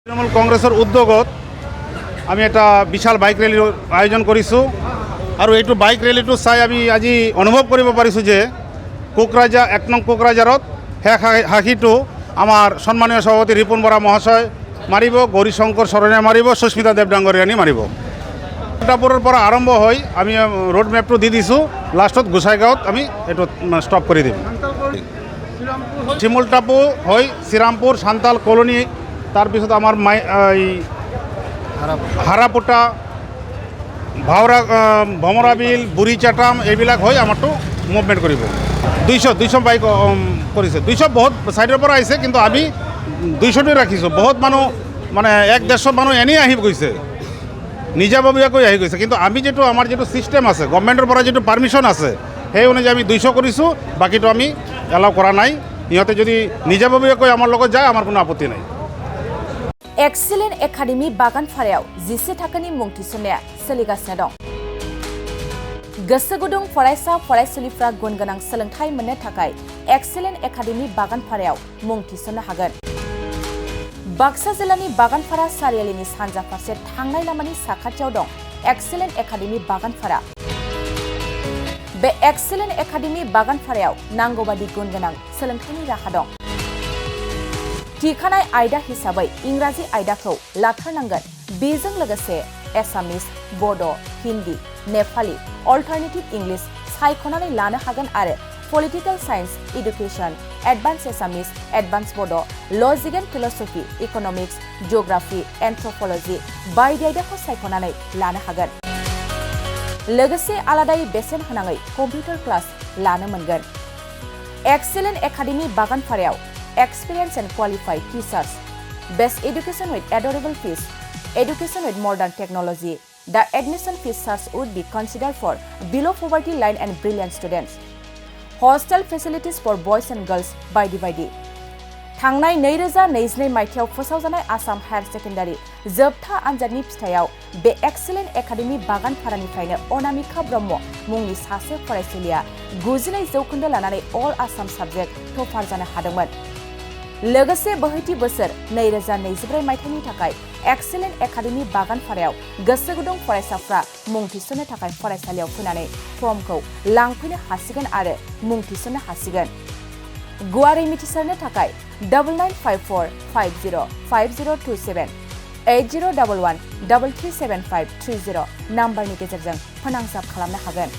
তৃণমূল কংগ্ৰেছৰ উদ্যোগত আমি এটা বিশাল বাইক ৰেলীৰ আয়োজন কৰিছোঁ আৰু এইটো বাইক ৰেলীটো চাই আমি আজি অনুভৱ কৰিব পাৰিছোঁ যে কোকৰাঝাৰ ১ নং কোকৰাঝাৰত শেষ হাঁহিটো আমাৰ সন্মানীয় সভাপতি ৰিপুণ বৰা মহাশয় মাৰিব, গৌৰীশংকৰ চৰণে মাৰিব, সুস্মিতা দেৱডাংগৰীয়ানী মাৰিব। টাপুৰৰ পৰা আৰম্ভ হৈ আমি ৰোড মেপটো দি দিছোঁ, লাষ্টত গোসাইগাঁৱত আমি এইটো ষ্টপ কৰি দিম। শিমুল টাপু হৈ শ্ৰীৰামপুৰ সান্তাল কলনী, তাৰপিছত আমাৰ হাৰাপোটা, ভাওৰা, ভমৰাবিল, বুঢ়ীচাটাম এইবিলাক হৈ আমাৰটো মুভমেণ্ট কৰিব। 200 বাইক কৰিছে, 200 বহুত চাইডৰ পৰা আহিছে, কিন্তু আমি 200টো ৰাখিছোঁ। বহুত মানুহ মানে 100-150 মানুহ এনেই আহি গৈছে, নিজাববীয়াকৈ আহি গৈছে, কিন্তু আমি যিটো আমাৰ যিটো ছিষ্টেম আছে, গভৰ্ণমেণ্টৰ পৰা যিটো পাৰ্মিশ্যন আছে, সেই অনুযায়ী আমি 200 কৰিছোঁ, বাকীটো আমি এলাউ কৰা নাই। সিহঁতে যদি নিজাববীয়াকৈ আমাৰ লগত যায়, আমাৰ কোনো আপত্তি নাই। एक्सिलेन्ट एकाडेमि बागानफारायाव 10 थाखोनि मुं थिसननाया सोलिगासिनो दं। गोसो गुदुं फरायसा फरायसुलिफ्रा गुन गोनां सोलोंथाइ मोननो थाखाय एक्सिलेन्ट एकाडेमि बागानफारायाव मुं थिसननो हागोन। बाक्सा जिल्लानि बागानफारा सारियालिनि सानजा फारसे थांनाय लामानि साखाथियाव दं एक्सिलेन्ट एकाडेमि बागानफारा। बे एक्सिलेन्ट एकाडेमि बागानफारायाव नांगौबादि गुन गोनां सोलोंथाइनि राहा दं। थिखानाय आयदा हिसाबै इंराजि आयदाखौ लाथारनांगोन। बेजों लोगोसे एसामिस, बड', हिन्दी, नेपाली, अल्टारनेटिभ इंलिश सायख'नानै लानो हागोन आरो पलिटिकल साइन्स, एडुकेशन, एडभान्स एसामिस, एडभान्स बड', लजिक एन्ड फिलसफी, इकनमिक्स, जिअ'ग्राफी, एन्थ्रपलजि बायदि आयदाखौ सायख'नानै लानो हागोन। लोगोसे आलादायै बेसेन होनाङै कम्पिउटार क्लास लानो मोनगोन। एक्सिलेन्ट एकाडेमि बागानफारायाव experience and qualified teachers, best education with adorable fees, education with modern technology. The admission fees charge would be considered for below poverty line and brilliant students. Hostel facilities for boys and girls बायदि। थांनाय 2022 मायथाइयाव फोसावजानाय Assam higher secondary जोबथा आनजादनि फिथाइयाव बे excellent academy बागानफारानिफ्रायनो Anamika Brahma मुंनि सासे फरायसुलिया 92% लानानै अल आसाम साबजेक्ट टपार जानो हादोंमोन। लोगोसे बोहैथि बोसोर 2024 मायथाइनि थाखाय एक्सिलेन्ट एकाडेमि बागानफारायाव गोसो गुदुं फरायसाफ्रा मुं थिसननो थाखाय फरायसालियाव फैनानै फर्मखौ लांफैनो हासिगोन आरो मुं थिसननो हासिगोन। गुवारै मिथिसारनो थाखाय 9954505027 8011337530 नाम्बारनि गेजेरजों फोनांजाब खालामनो हागोन।